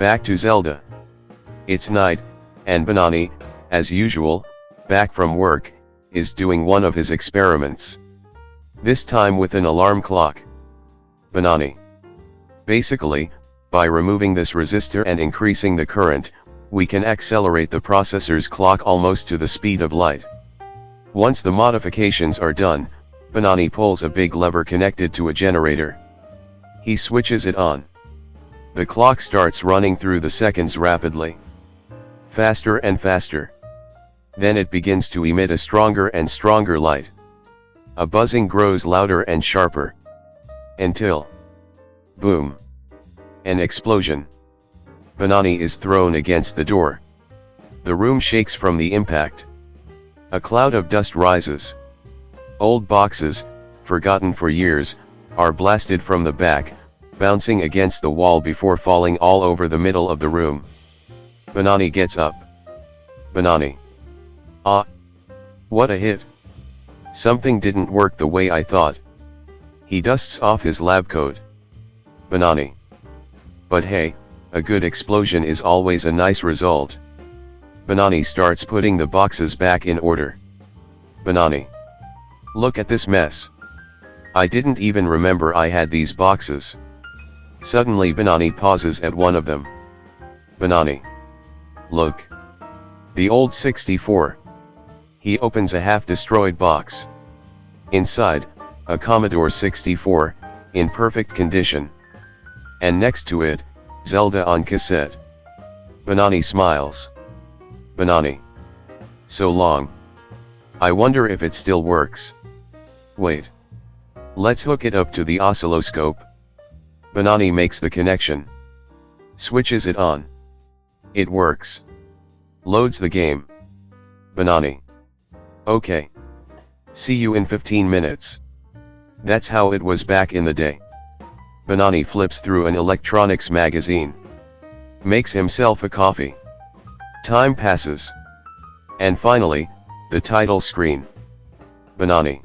Back to Zelda. It's night, and Banani, as usual, back from work, is doing one of his experiments. This time with an alarm clock. Banani. Basically, by removing this resistor and increasing the current, we can accelerate the processor's clock almost to the speed of light. Once the modifications are done, Banani pulls a big lever connected to a generator. He switches it on. The clock starts running through the seconds rapidly. Faster and faster. Then it begins to emit a stronger and stronger light. A buzzing grows louder and sharper. Until... boom! An explosion. Banani is thrown against the door. The room shakes from the impact. A cloud of dust rises. Old boxes, forgotten for years, are blasted from the back, bouncing against the wall before falling all over the middle of the room. Banani gets up. Banani. Ah! What a hit! Something didn't work the way I thought. He dusts off his lab coat. Banani. But hey, a good explosion is always a nice result. Banani starts putting the boxes back in order. Banani. Look at this mess. I didn't even remember I had these boxes. Suddenly Banani pauses at one of them. Banani. Look. The old 64. He opens a half-destroyed box. Inside, a Commodore 64, in perfect condition. And next to it, Zelda on cassette. Banani smiles. Banani. So long. I wonder if it still works. Wait. Let's hook it up to the oscilloscope. Banani makes the connection. Switches it on. It works. Loads the game. Banani. Okay. See you in 15 minutes. That's how it was back in the day. Banani flips through an electronics magazine. Makes himself a coffee. Time passes. And finally, the title screen. Banani.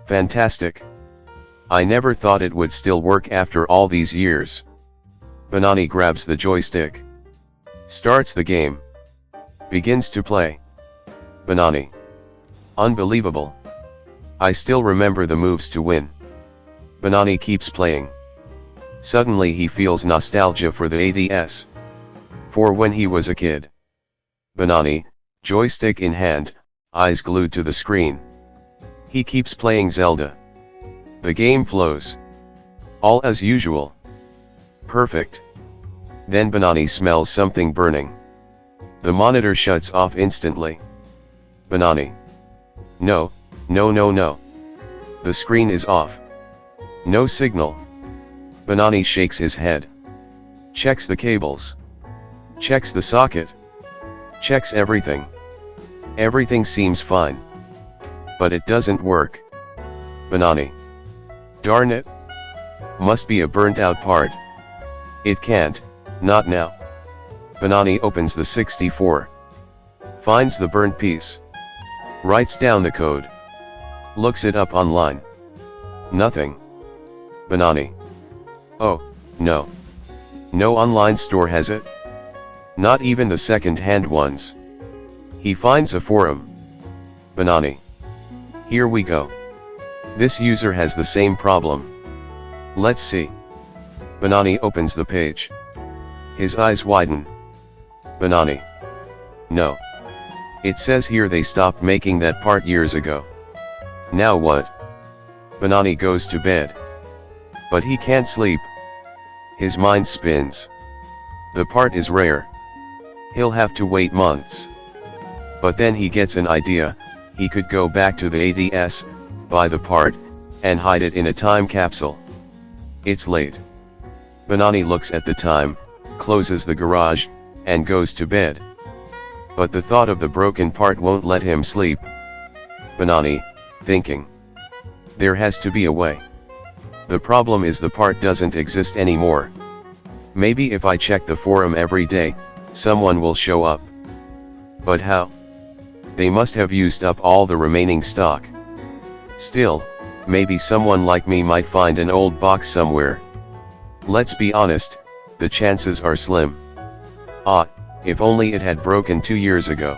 Fantastic. I never thought it would still work after all these years. Banani grabs the joystick. Starts the game. Begins to play. Banani. Unbelievable. I still remember the moves to win. Banani keeps playing. Suddenly he feels nostalgia for the ADS. For when he was a kid. Banani, joystick in hand, eyes glued to the screen. He keeps playing Zelda. The game flows. All as usual. Perfect. Then Banani smells something burning. The monitor shuts off instantly. Banani. No, no, no, no. The screen is off. No signal. Banani shakes his head. Checks the cables. Checks the socket. Checks everything. Everything seems fine. But it doesn't work. Banani. Darn it. Must be a burnt out part. It can't, not now. Banani opens the 64. Finds the burnt piece. Writes down the code. Looks it up online. Nothing. Banani. Oh, no. No online store has it. Not even the second-hand ones. He finds a forum. Banani. Here we go. This user has the same problem. Let's see. Banani opens the page. His eyes widen. Banani. No. It says here they stopped making that part years ago. Now what? Banani goes to bed. But he can't sleep. His mind spins. The part is rare. He'll have to wait months. But then he gets an idea. He could go back to the ADS, buy the part, and hide it in a time capsule. It's late. Banani looks at the time, closes the garage, and goes to bed. But the thought of the broken part won't let him sleep. Banani, thinking. There has to be a way. The problem is the part doesn't exist anymore. Maybe if I check the forum every day, someone will show up. But how? They must have used up all the remaining stock. Still, maybe someone like me might find an old box somewhere. Let's be honest, the chances are slim. Ah, if only it had broken 2 years ago.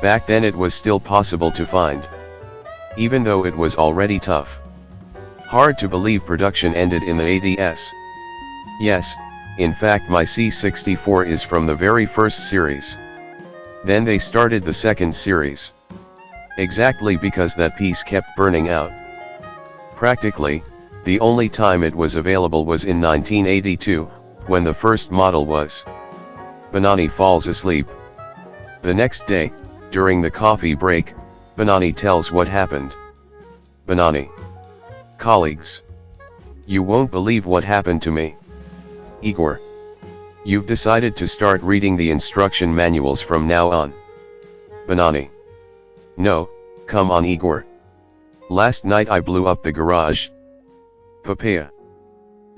Back then it was still possible to find. Even though it was already tough. Hard to believe production ended in the 80s. Yes, in fact my C64 is from the very first series. Then they started the second series. Exactly because that piece kept burning out. Practically, the only time it was available was in 1982, when the first model was. Banani falls asleep. The next day, during the coffee break, Banani tells what happened. Banani. Colleagues. You won't believe what happened to me. Igor. You've decided to start reading the instruction manuals from now on. Banani. No, come on Igor. Last night I blew up the garage. Papaya.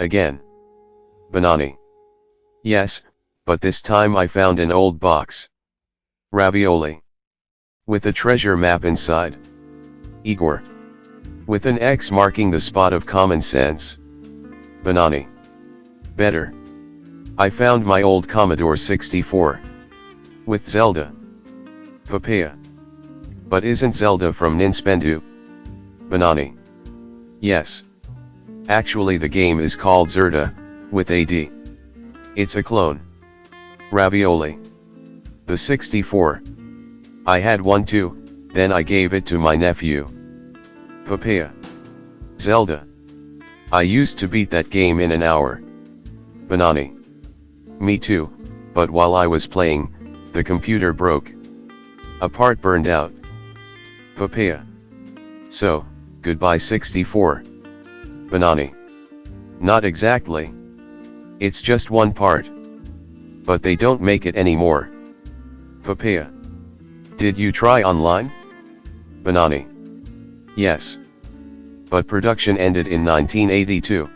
Again. Banani. Yes, but this time I found an old box. Ravioli. With a treasure map inside. Igor. With an X marking the spot of common sense. Banani. Better. I found my old Commodore 64. With Zelda. Papaya. But isn't Zelda from Nintendo? Banani. Yes. Actually the game is called Zelda, with a D. It's a clone. Ravioli. The 64. I had one too, then I gave it to my nephew. Papaya. Zelda. I used to beat that game in an hour. Banani. Me too, but while I was playing, the computer broke. A part burned out. Papaya. So, goodbye 64. Banani. Not exactly. It's just one part. But they don't make it anymore. Papaya. Did you try online? Banani. Yes. But production ended in 1982.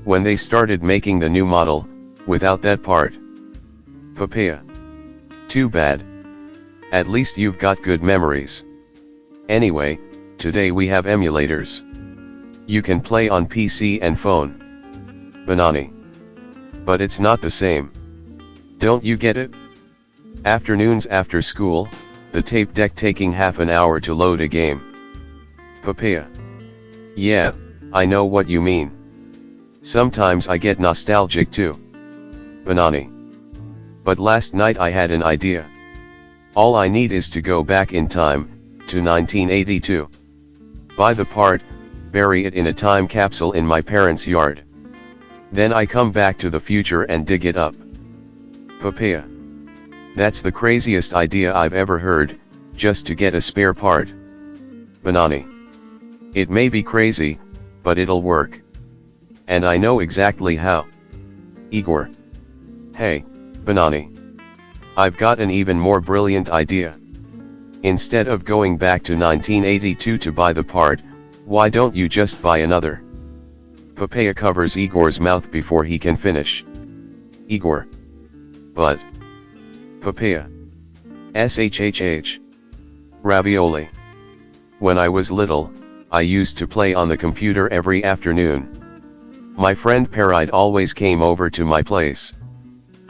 When they started making the new model, without that part. Papaya. Too bad. At least you've got good memories. Anyway, today we have emulators. You can play on PC and phone. Banani. But it's not the same. Don't you get it? Afternoons after school, the tape deck taking half an hour to load a game. Papaya. Yeah, I know what you mean. Sometimes I get nostalgic too. Banani. But last night I had an idea. All I need is to go back in time, to 1982. Buy the part, bury it in a time capsule in my parents' yard. Then I come back to the future and dig it up. Papaya. That's the craziest idea I've ever heard, just to get a spare part. Banani. It may be crazy, but it'll work. And I know exactly how. Igor. Hey, Banani. I've got an even more brilliant idea. Instead of going back to 1982 to buy the part, why don't you just buy another? Papaya covers Igor's mouth before he can finish. Igor. But. Papaya. SHHH. Ravioli. When I was little, I used to play on the computer every afternoon. My friend Paride always came over to my place.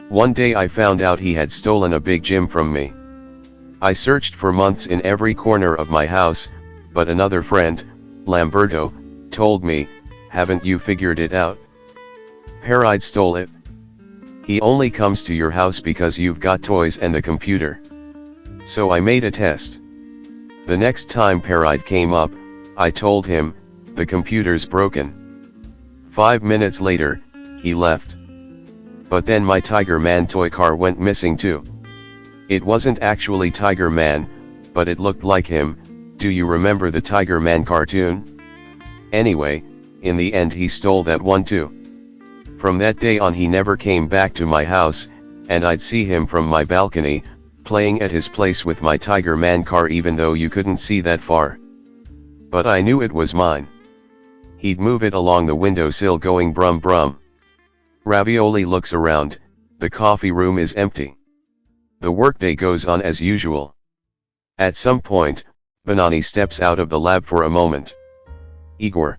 One day I found out he had stolen a big gem from me. I searched for months in every corner of my house, but another friend, Lamberto, told me, haven't you figured it out? Paride stole it. He only comes to your house because you've got toys and the computer. So I made a test. The next time Paride came up, I told him, the computer's broken. 5 minutes later, he left. But then my Tiger Man toy car went missing too. It wasn't actually Tiger Man, but it looked like him. Do you remember the Tiger Man cartoon? Anyway, in the end he stole that one too. From that day on he never came back to my house, and I'd see him from my balcony, playing at his place with my Tiger Man car even though you couldn't see that far. But I knew it was mine. He'd move it along the windowsill going brum brum. Ravioli looks around, the coffee room is empty. The workday goes on as usual. At some point, Banani steps out of the lab for a moment. Igor.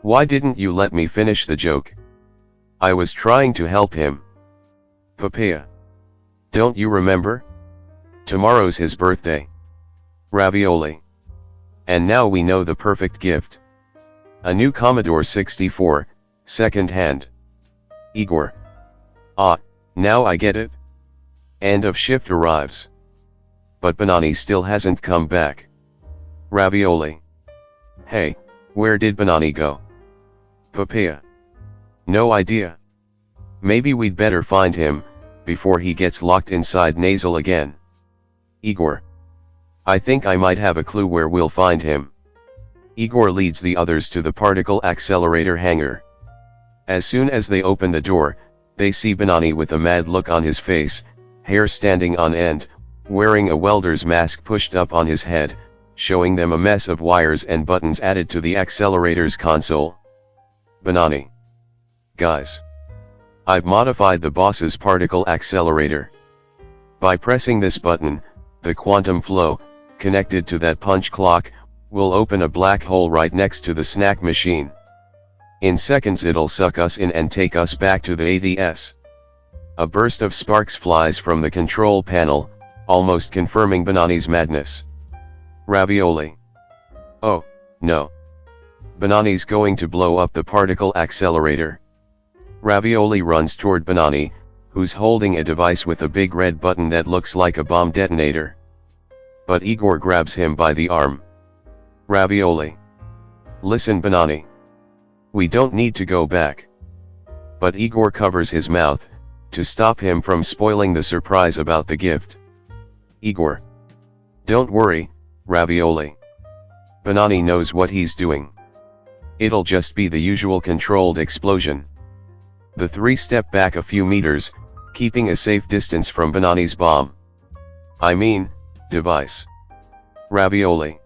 Why didn't you let me finish the joke? I was trying to help him. Papaya. Don't you remember? Tomorrow's his birthday. Ravioli. And now we know the perfect gift. A new Commodore 64, second hand. Igor. Ah, now I get it. End of shift arrives. But Banani still hasn't come back. Ravioli. Hey, where did Banani go? Papaya. No idea. Maybe we'd better find him, before he gets locked inside Nasal again. Igor. I think I might have a clue where we'll find him. Igor leads the others to the particle accelerator hangar. As soon as they open the door, they see Banani with a mad look on his face, hair standing on end, wearing a welder's mask pushed up on his head, showing them a mess of wires and buttons added to the accelerator's console. Banani. Guys. I've modified the boss's particle accelerator. By pressing this button, the quantum flow, connected to that punch clock, will open a black hole right next to the snack machine. In seconds it'll suck us in and take us back to the ADS. A burst of sparks flies from the control panel, almost confirming Banani's madness. Ravioli. Oh, no. Banani's going to blow up the particle accelerator. Ravioli runs toward Banani, who's holding a device with a big red button that looks like a bomb detonator. But Igor grabs him by the arm. Ravioli. Listen, Banani. We don't need to go back. But Igor covers his mouth, to stop him from spoiling the surprise about the gift. Igor. Don't worry, Ravioli. Banani knows what he's doing. It'll just be the usual controlled explosion. The three step back a few meters, keeping a safe distance from Banani's bomb. I mean, device. Ravioli.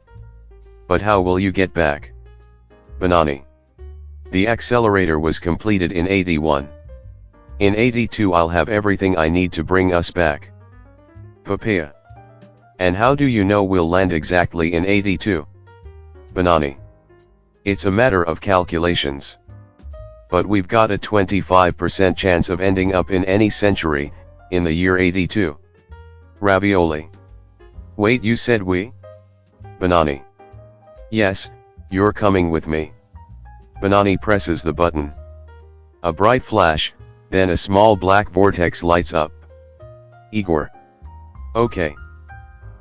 But how will you get back? Banani. The accelerator was completed in 81. In 82 I'll have everything I need to bring us back. Papaya. And how do you know we'll land exactly in 82? Banani. It's a matter of calculations. But we've got a 25% chance of ending up in any century, in the year 82. Ravioli. Wait, you said we? Banani. Yes, you're coming with me. Banani presses the button. A bright flash, then a small black vortex lights up. Igor. Okay.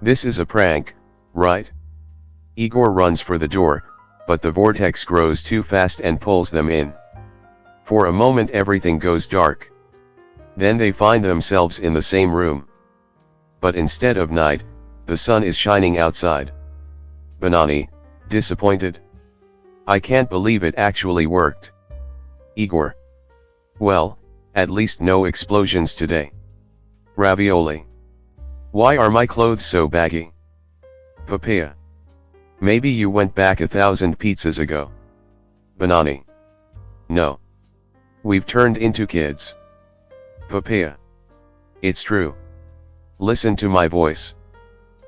This is a prank, right? Igor runs for the door, but the vortex grows too fast and pulls them in. For a moment everything goes dark. Then they find themselves in the same room. But instead of night, the sun is shining outside. Banani, disappointed. I can't believe it actually worked. Igor. Well, at least no explosions today. Ravioli. Why are my clothes so baggy? Papaya. Maybe you went back 1,000 pizzas ago. Banani. No. We've turned into kids. Papaya. It's true. Listen to my voice.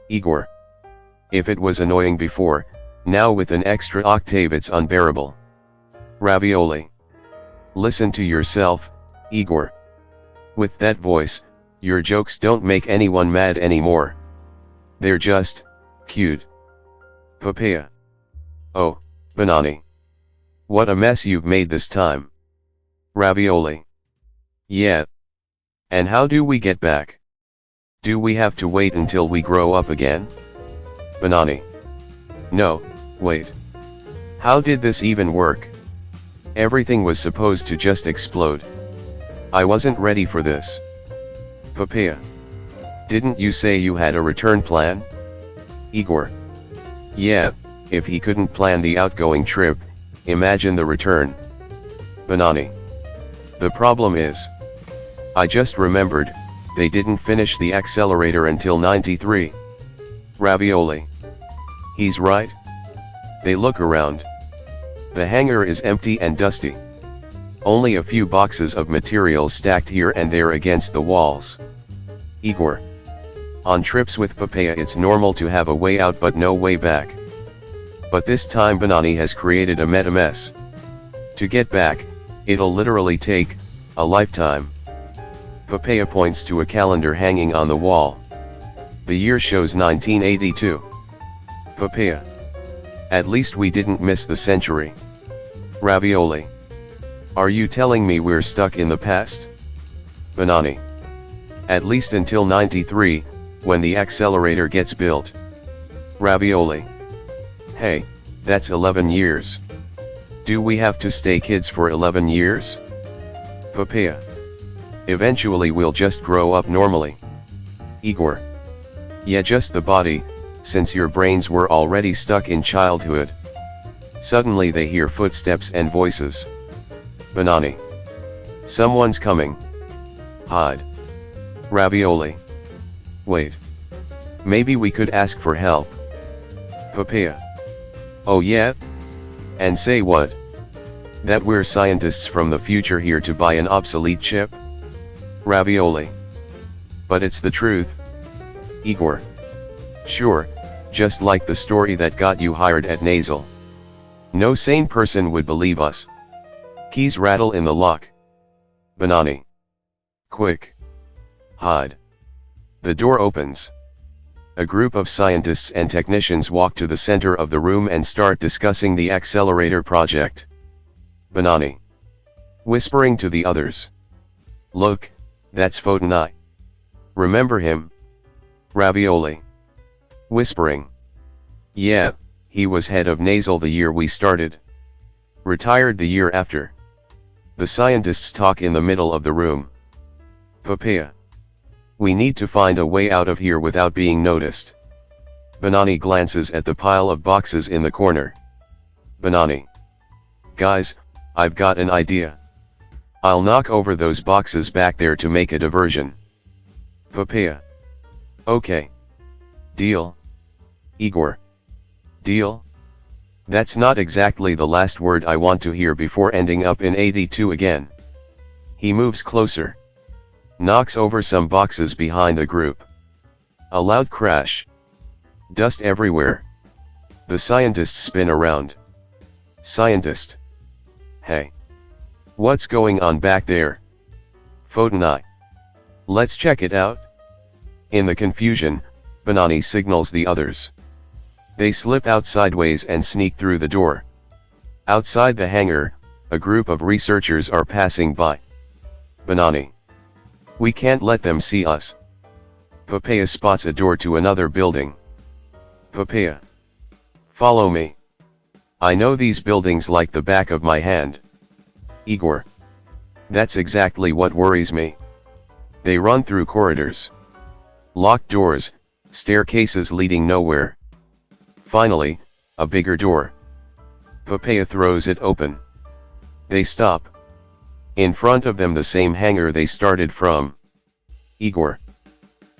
Igor. If it was annoying before, now with an extra octave it's unbearable. Ravioli. Listen to yourself, Igor. With that voice, your jokes don't make anyone mad anymore. They're just cute. Papaya. Oh, Banani. What a mess you've made this time. Ravioli. Yeah. And how do we get back? Do we have to wait until we grow up again? Banani. No, wait. How did this even work? Everything was supposed to just explode. I wasn't ready for this. Papaya. Didn't you say you had a return plan? Igor. Yeah, if he couldn't plan the outgoing trip, imagine the return. Banani. The problem is, I just remembered, they didn't finish the accelerator until 93. Ravioli. He's right. They look around. The hangar is empty and dusty. Only a few boxes of materials stacked here and there against the walls. Igor. On trips with Papaya it's normal to have a way out but no way back. But this time Banani has created a meta mess. To get back, it'll literally take a lifetime. Papaya points to a calendar hanging on the wall. The year shows 1982. Papaya. At least we didn't miss the century. Ravioli. Are you telling me we're stuck in the past? Banani. At least until 93, when the accelerator gets built. Ravioli. Hey, that's 11 years. Do we have to stay kids for 11 years? Papaya. Eventually we'll just grow up normally. Igor. Yeah, just the body, since your brains were already stuck in childhood. Suddenly they hear footsteps and voices. Banani. Someone's coming. Hide. Ravioli. Wait. Maybe we could ask for help. Papaya. Oh yeah? And say what? That we're scientists from the future here to buy an obsolete chip? Ravioli. But it's the truth. Igor. Sure, just like the story that got you hired at Nasal. No sane person would believe us. Keys rattle in the lock. Banani. Quick. Hide. The door opens. A group of scientists and technicians walk to the center of the room and start discussing the accelerator project. Banani. Whispering to the others. Look, that's Fotenai. Remember him? Ravioli. Whispering. Yeah, he was head of Nasal the year we started. Retired the year after. The scientists talk in the middle of the room. Papaya. We need to find a way out of here without being noticed. Banani glances at the pile of boxes in the corner. Banani. Guys, I've got an idea. I'll knock over those boxes back there to make a diversion. Papaya. Okay. Deal? Igor. Deal? That's not exactly the last word I want to hear before ending up in 82 again. He moves closer. Knocks over some boxes behind the group. A loud crash. Dust everywhere. The scientists spin around. Scientist. Hey. What's going on back there? Fotenai. Let's check it out. In the confusion, Banani signals the others. They slip out sideways and sneak through the door. Outside the hangar, a group of researchers are passing by. Banani. We can't let them see us. Papaya spots a door to another building. Papaya. Follow me. I know these buildings like the back of my hand. Igor. That's exactly what worries me. They run through corridors. Locked doors, staircases leading nowhere. Finally, a bigger door. Papaya throws it open. They stop. In front of them the same hangar they started from. Igor.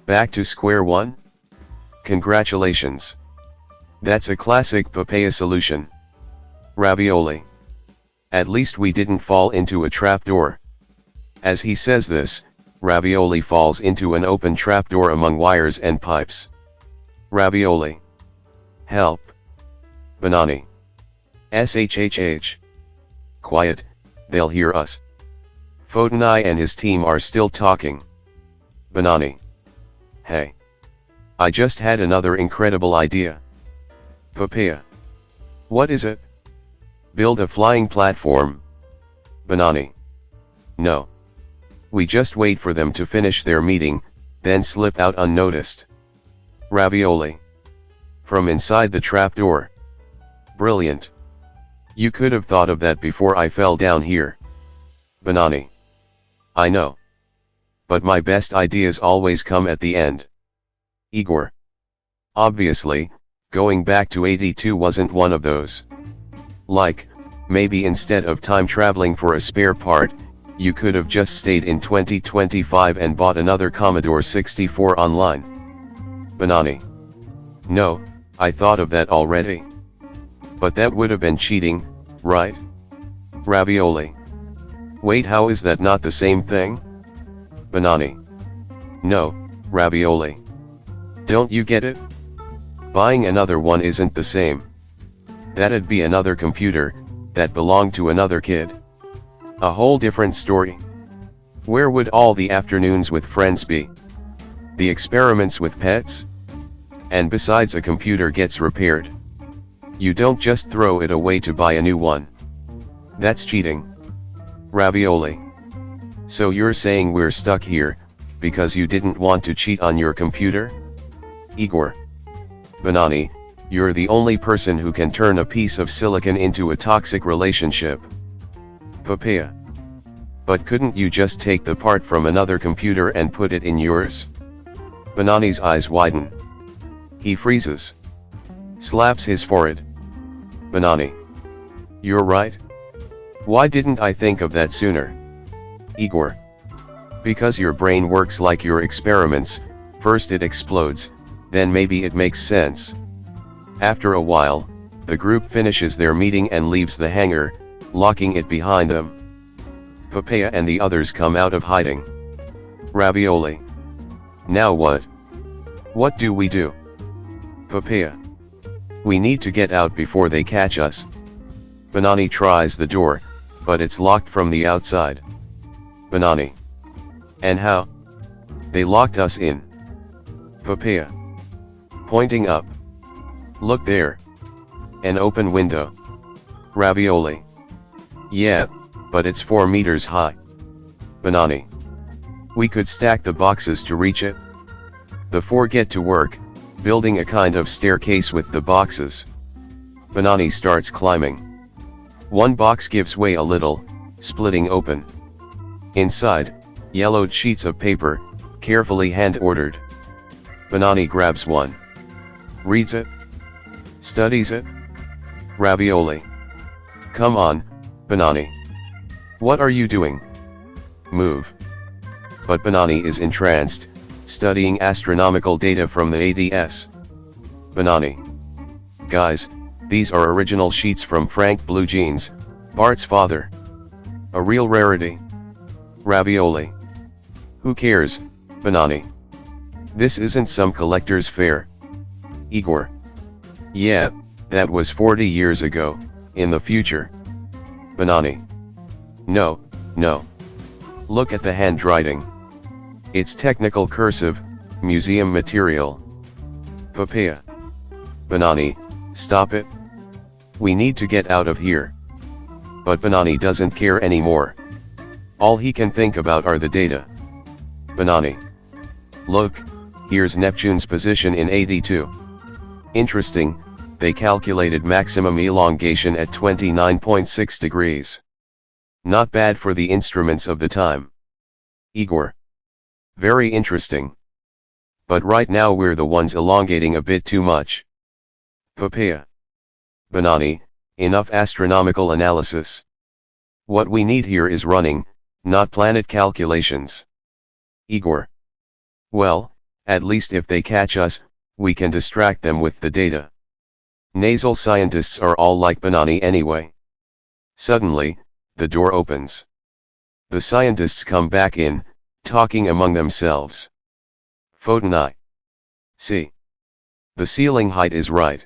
Back to square one? Congratulations. That's a classic Papaya solution. Ravioli. At least we didn't fall into a trapdoor. As he says this, Ravioli falls into an open trapdoor among wires and pipes. Ravioli. Help. Banani. SHHH. Quiet, they'll hear us. Fotenai and his team are still talking. Banani. Hey. I just had another incredible idea. Papaya. What is it? Build a flying platform. Banani. No. We just wait for them to finish their meeting, then slip out unnoticed. Ravioli. From inside the trapdoor. Brilliant. You could have thought of that before I fell down here. Banani. I know. But my best ideas always come at the end. Igor. Obviously, going back to 82 wasn't one of those. Like, maybe instead of time traveling for a spare part, you could have just stayed in 2025 and bought another Commodore 64 online. Banani. No, I thought of that already. But that would have been cheating, right? Ravioli. Wait, how is that not the same thing? Banani. No, Ravioli. Don't you get it? Buying another one isn't the same. That'd be another computer, that belonged to another kid. A whole different story. Where would all the afternoons with friends be? The experiments with pets? And besides, a computer gets repaired. You don't just throw it away to buy a new one. That's cheating. Ravioli. So you're saying we're stuck here, because you didn't want to cheat on your computer? Igor. Banani, you're the only person who can turn a piece of silicon into a toxic relationship. Papaya. But couldn't you just take the part from another computer and put it in yours? Banani's eyes widen. He freezes. Slaps his forehead. Banani. You're right. Why didn't I think of that sooner? Igor. Because your brain works like your experiments, first it explodes, then maybe it makes sense. After a while, the group finishes their meeting and leaves the hangar, locking it behind them. Papaya and the others come out of hiding. Ravioli. Now what? What do we do? Papaya. We need to get out before they catch us. Banani tries the door, but it's locked from the outside. Banani. And how? They locked us in. Papaya. Pointing up. Look there. An open window. Ravioli. Yeah, but it's 4 meters high. Banani. We could stack the boxes to reach it. The 4 get to work, building a kind of staircase with the boxes. Banani starts climbing. One box gives way a little, splitting open. Inside, yellowed sheets of paper, carefully hand-ordered. Banani grabs one. Reads it. Studies it. Ravioli. Come on, Banani. What are you doing? Move. But Banani is entranced, studying astronomical data from the ADS. Banani. Guys, these are original sheets from Frank Blue Jeans, Bart's father. A real rarity. Ravioli. Who cares, Banani? This isn't some collector's fare. Igor. Yeah, that was 40 years ago, in the future. Banani. No, no. Look at the handwriting. It's technical cursive, museum material. Papaya. Banani, stop it. We need to get out of here. But Banani doesn't care anymore. All he can think about are the data. Banani. Look, here's Neptune's position in 82. Interesting, they calculated maximum elongation at 29.6 degrees. Not bad for the instruments of the time. Igor. Very interesting. But right now we're the ones elongating a bit too much. Papaya. Banani, enough astronomical analysis. What we need here is running, not planet calculations. Igor. Well, at least if they catch us, we can distract them with the data. Nasal scientists are all like Banani anyway. Suddenly, the door opens. The scientists come back in, talking among themselves. Fotonai. See. The ceiling height is right.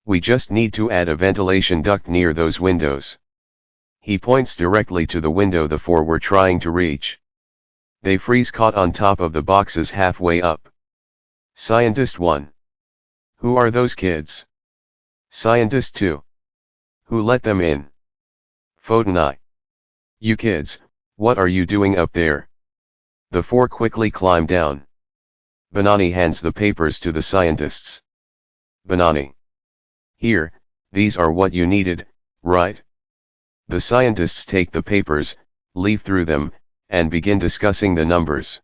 We just need to add a ventilation duct near those windows. He points directly to the window the 4 were trying to reach. They freeze caught on top of the boxes halfway up. Scientist 1. Who are those kids? Scientist 2. Who let them in? Fotonai. You kids, what are you doing up there? The 4 quickly climb down. Banani hands the papers to the scientists. Banani. Here, these are what you needed, right? The scientists take the papers, leaf through them, and begin discussing the numbers.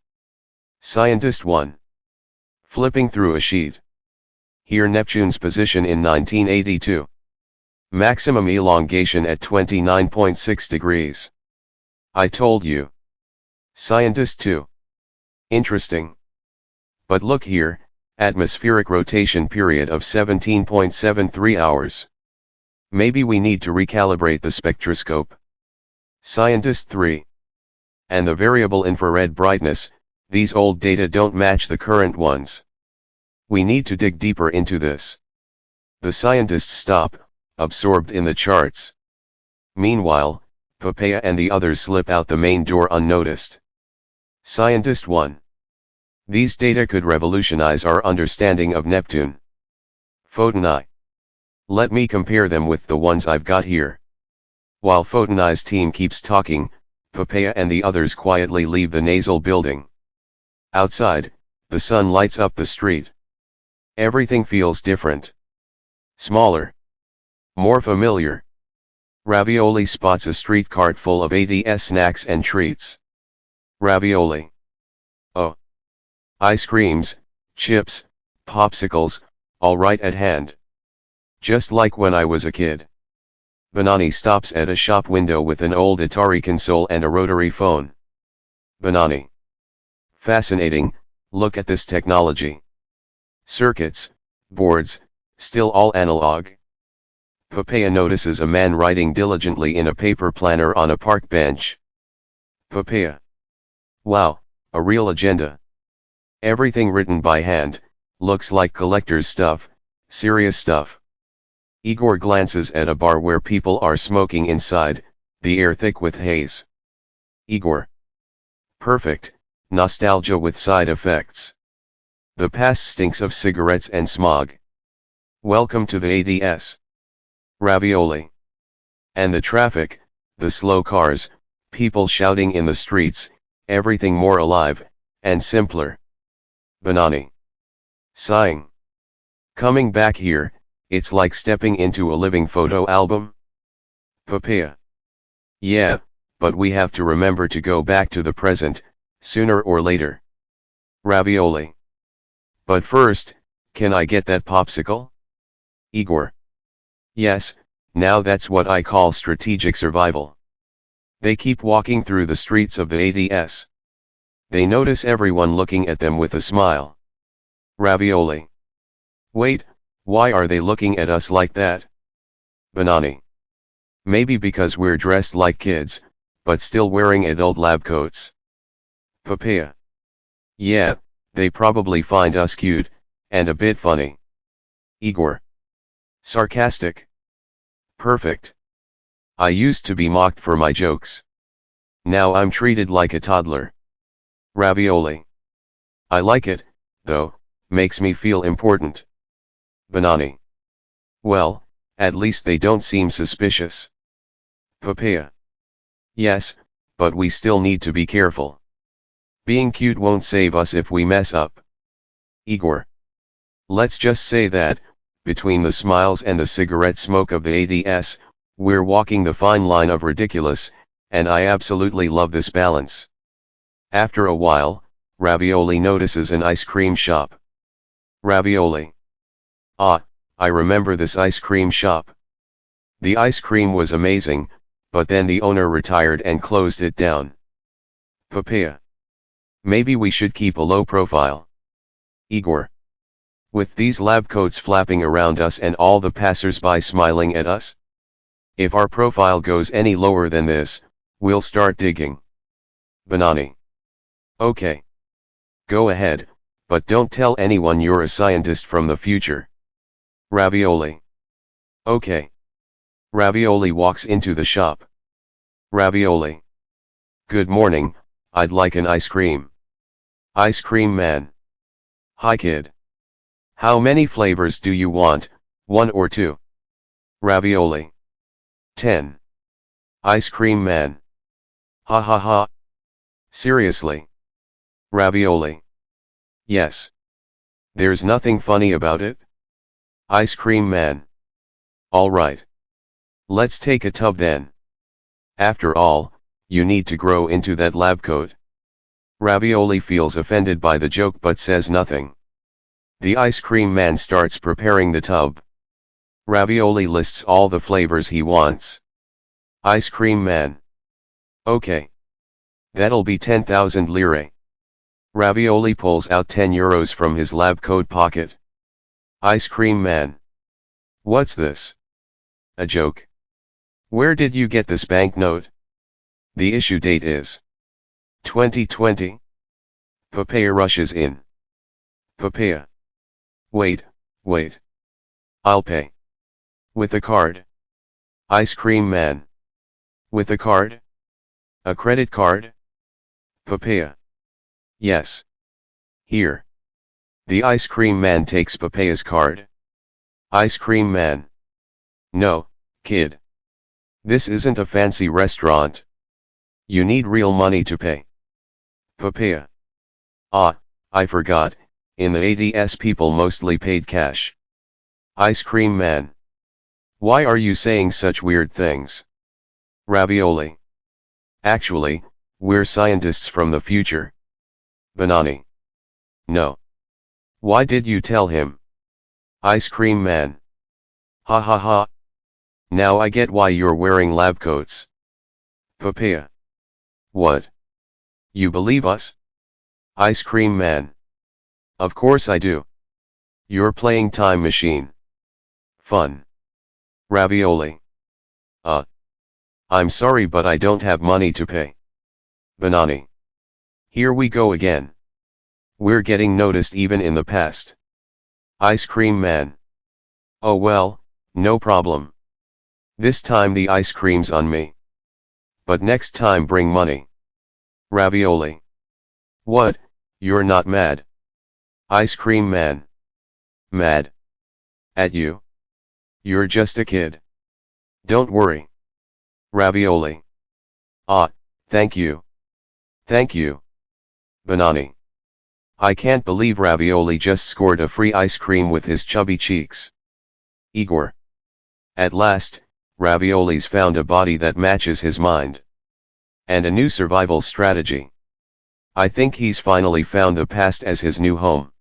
Scientist 1. Flipping through a sheet. Here Neptune's position in 1982. Maximum elongation at 29.6 degrees. I told you. Scientist 2. Interesting. But look here, atmospheric rotation period of 17.73 hours. Maybe we need to recalibrate the spectroscope. Scientist 3. And the variable infrared brightness, these old data don't match the current ones. We need to dig deeper into this. The scientists stop, absorbed in the charts. Meanwhile, Papaya and the others slip out the main door unnoticed. Scientist 1. These data could revolutionize our understanding of Neptune. Photon. Let me compare them with the ones I've got here. While Photon's team keeps talking, Papaya and the others quietly leave the nasal building. Outside, the sun lights up the street. Everything feels different. Smaller. More familiar. Ravioli spots a street cart full of ADS snacks and treats. Ravioli. Oh. Ice creams, chips, popsicles, all right at hand. Just like when I was a kid. Banani stops at a shop window with an old Atari console and a rotary phone. Banani. Fascinating, look at this technology. Circuits, boards, still all analog. Papaya notices a man writing diligently in a paper planner on a park bench. Papaya. Wow, a real agenda. Everything written by hand, looks like collector's stuff, serious stuff. Igor glances at a bar where people are smoking inside, the air thick with haze. Igor. Perfect, nostalgia with side effects. The past stinks of cigarettes and smog. Welcome to the ADS. Ravioli. And the traffic, the slow cars, people shouting in the streets, everything more alive, and simpler. Banani. Sighing. Coming back here, it's like stepping into a living photo album. Papaya. Yeah, but we have to remember to go back to the present, sooner or later. Ravioli. But first, can I get that popsicle? Igor. Yes, now that's what I call strategic survival. They keep walking through the streets of the ADS. They notice everyone looking at them with a smile. Ravioli. Wait, why are they looking at us like that? Banani. Maybe because we're dressed like kids, but still wearing adult lab coats. Papaya. Yeah, they probably find us cute, and a bit funny. Igor. Sarcastic. Perfect. I used to be mocked for my jokes. Now I'm treated like a toddler. Ravioli. I like it, though, makes me feel important. Banani. Well, at least they don't seem suspicious. Papaya. Yes, but we still need to be careful. Being cute won't save us if we mess up. Igor. Let's just say that, between the smiles and the cigarette smoke of the ADS, we're walking the fine line of ridiculous, and I absolutely love this balance. After a while, Ravioli notices an ice cream shop. Ravioli. Ah, I remember this ice cream shop. The ice cream was amazing, but then the owner retired and closed it down. Papaya. Maybe we should keep a low profile. Igor. With these lab coats flapping around us and all the passers-by smiling at us? If our profile goes any lower than this, we'll start digging. Banani. Okay. Go ahead, but don't tell anyone you're a scientist from the future. Ravioli. Okay. Ravioli walks into the shop. Ravioli. Good morning, I'd like an ice cream. Ice cream man. Hi kid. How many flavors do you want, 1 or 2? Ravioli. 10. Ice cream man. Ha ha ha. Seriously. Ravioli. Yes. There's nothing funny about it. Ice cream man. Alright. Let's take a tub then. After all, you need to grow into that lab coat. Ravioli feels offended by the joke but says nothing. The ice cream man starts preparing the tub. Ravioli lists all the flavors he wants. Ice cream man. Okay. That'll be 10,000 lire. Ravioli pulls out 10 euros from his lab coat pocket. Ice cream man. What's this? A joke. Where did you get this banknote? The issue date is 2020. Papaya rushes in. Papaya. Wait. I'll pay. With a card. Ice cream man. With a card? A credit card? Papaya. Yes. Here. The ice cream man takes Papaya's card. Ice cream man. No, kid. This isn't a fancy restaurant. You need real money to pay. Papaya. Ah, I forgot, in the 80s people mostly paid cash. Ice cream man. Why are you saying such weird things? Ravioli. Actually, we're scientists from the future. Banani. No. Why did you tell him? Ice cream man. Ha ha ha. Now I get why you're wearing lab coats. Papaya. What? You believe us? Ice cream man. Of course I do. You're playing time machine. Fun. Ravioli. I'm sorry but I don't have money to pay. Banani. Here we go again. We're getting noticed even in the past. Ice cream man. Oh well, no problem. This time the ice cream's on me. But next time bring money. Ravioli. What, you're not mad? Ice cream man. Mad? At you? You're just a kid. Don't worry. Ravioli. Ah, thank you. Thank you. Banani. I can't believe Ravioli just scored a free ice cream with his chubby cheeks. Igor. At last, Ravioli's found a body that matches his mind. And a new survival strategy. I think he's finally found the past as his new home.